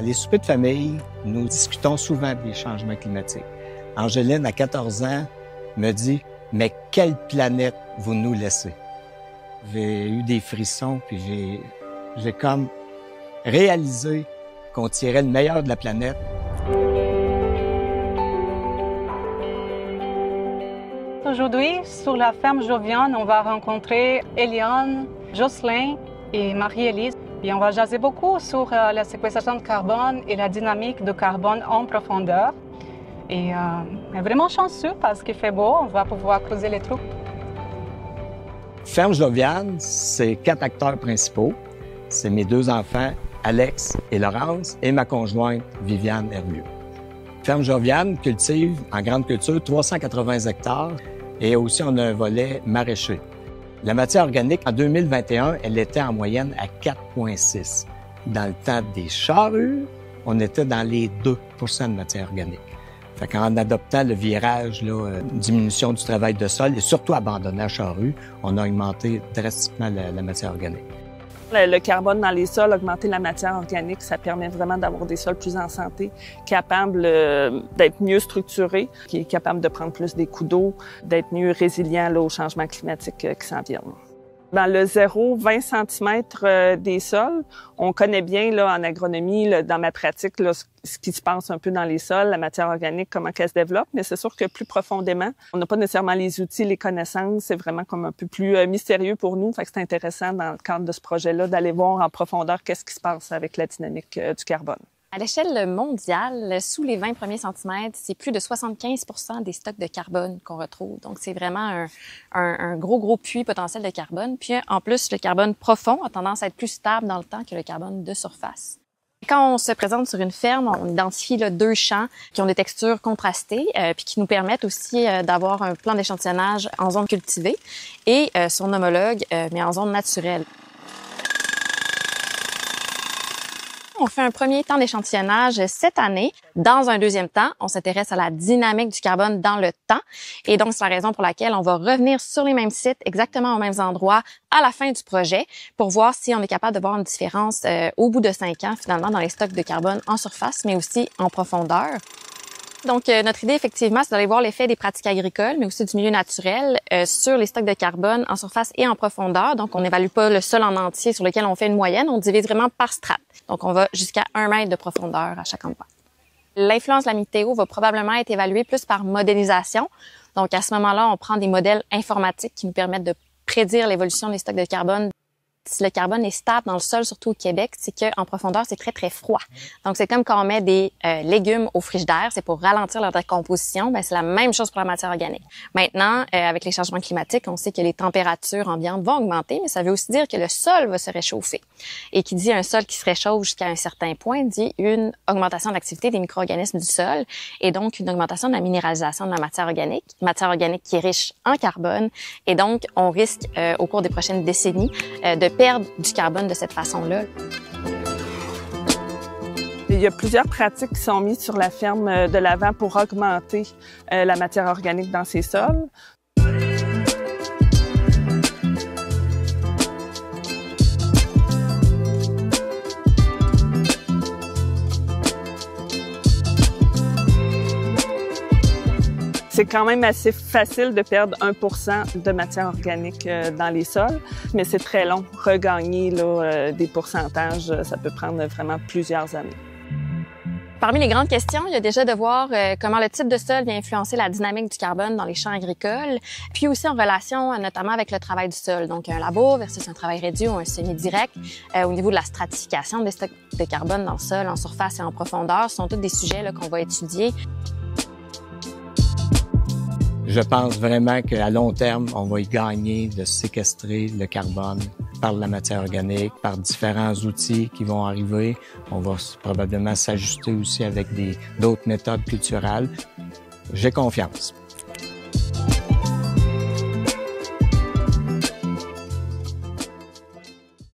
les soupers de famille, nous discutons souvent des changements climatiques. Angéline, à 14 ans, me dit « Mais quelle planète vous nous laissez? » J'ai eu des frissons, puis j'ai comme réalisé qu'on tirait le meilleur de la planète. Aujourd'hui, sur la ferme Joviane, on va rencontrer Eliane, Jocelyn et Marie-Élise. Et on va jaser beaucoup sur la séquestration de carbone et la dynamique de carbone en profondeur. Et on est vraiment chanceux parce qu'il fait beau, on va pouvoir creuser les trous. Ferme Joviane, c'est 4 acteurs principaux. C'est mes 2 enfants, Alex et Laurence, et ma conjointe, Viviane Herlieu. Ferme Joviane cultive en grande culture 380 hectares et aussi on a un volet maraîcher. La matière organique, en 2021, elle était en moyenne à 4,6. Dans le temps des charrues, on était dans les 2 % de matière organique. Fait qu'en adoptant le virage, diminution du travail de sol et surtout abandonnant la charrue, on a augmenté drastiquement la matière organique. Le carbone dans les sols, augmenter la matière organique, ça permet vraiment d'avoir des sols plus en santé, capables d'être mieux structurés, qui est capable de prendre plus des coups d'eau, d'être mieux résilient aux changements climatiques qui s'en viennent. Dans le 0-20 cm des sols, on connaît bien là, en agronomie, là, dans ma pratique, là, ce qui se passe un peu dans les sols, la matière organique, comment qu'elle se développe, mais c'est sûr que plus profondément, on n'a pas nécessairement les outils, les connaissances, c'est vraiment comme un peu plus mystérieux pour nous. Fait que c'est intéressant dans le cadre de ce projet-là d'aller voir en profondeur qu'est-ce qui se passe avec la dynamique du carbone. À l'échelle mondiale, sous les 20 premiers centimètres, c'est plus de 75 % des stocks de carbone qu'on retrouve. Donc, c'est vraiment un gros puits potentiel de carbone. Puis, en plus, le carbone profond a tendance à être plus stable dans le temps que le carbone de surface. Quand on se présente sur une ferme, on identifie 2 champs qui ont des textures contrastées puis qui nous permettent aussi d'avoir un plan d'échantillonnage en zone cultivée et son homologue, mais en zone naturelle. On fait un premier temps d'échantillonnage cette année. Dans un deuxième temps, on s'intéresse à la dynamique du carbone dans le temps. Et donc, c'est la raison pour laquelle on va revenir sur les mêmes sites, exactement aux mêmes endroits, à la fin du projet, pour voir si on est capable de voir une différence au bout de 5 ans, finalement, dans les stocks de carbone en surface, mais aussi en profondeur. Donc, notre idée, effectivement, c'est d'aller voir l'effet des pratiques agricoles, mais aussi du milieu naturel sur les stocks de carbone en surface et en profondeur. Donc, on n'évalue pas le sol en entier sur lequel on fait une moyenne, on divise vraiment par strate. Donc, on va jusqu'à 1 mètre de profondeur à chaque endroit. L'influence de la météo va probablement être évaluée plus par modélisation. Donc, à ce moment-là, on prend des modèles informatiques qui nous permettent de prédire l'évolution des stocks de carbone. Si le carbone est stable dans le sol, surtout au Québec, c'est qu'en profondeur, c'est très froid. Donc, c'est comme quand on met des légumes au frigidaire, c'est pour ralentir leur décomposition. Ben, c'est la même chose pour la matière organique. Maintenant, avec les changements climatiques, on sait que les températures ambiantes vont augmenter, mais ça veut aussi dire que le sol va se réchauffer. Et qui dit un sol qui se réchauffe jusqu'à un certain point, dit une augmentation de l'activité des micro-organismes du sol et donc une augmentation de la minéralisation de la matière organique qui est riche en carbone. Et donc, on risque, au cours des prochaines décennies, de perdre du carbone de cette façon-là. Il y a plusieurs pratiques qui sont mises sur la ferme de l'Avent pour augmenter la matière organique dans ces sols. C'est quand même assez facile de perdre 1 % de matière organique dans les sols, mais c'est très long. Regagner des pourcentages, ça peut prendre vraiment plusieurs années. Parmi les grandes questions, il y a déjà de voir comment le type de sol vient influencer la dynamique du carbone dans les champs agricoles, puis aussi en relation notamment avec le travail du sol. Donc, un labour versus un travail réduit ou un semi-direct. Au niveau de la stratification des stocks de carbone dans le sol, en surface et en profondeur, ce sont tous des sujets qu'on va étudier. Je pense vraiment qu'à long terme, on va y gagner de séquestrer le carbone par la matière organique, par différents outils qui vont arriver. On va probablement s'ajuster aussi avec d'autres méthodes culturelles. J'ai confiance.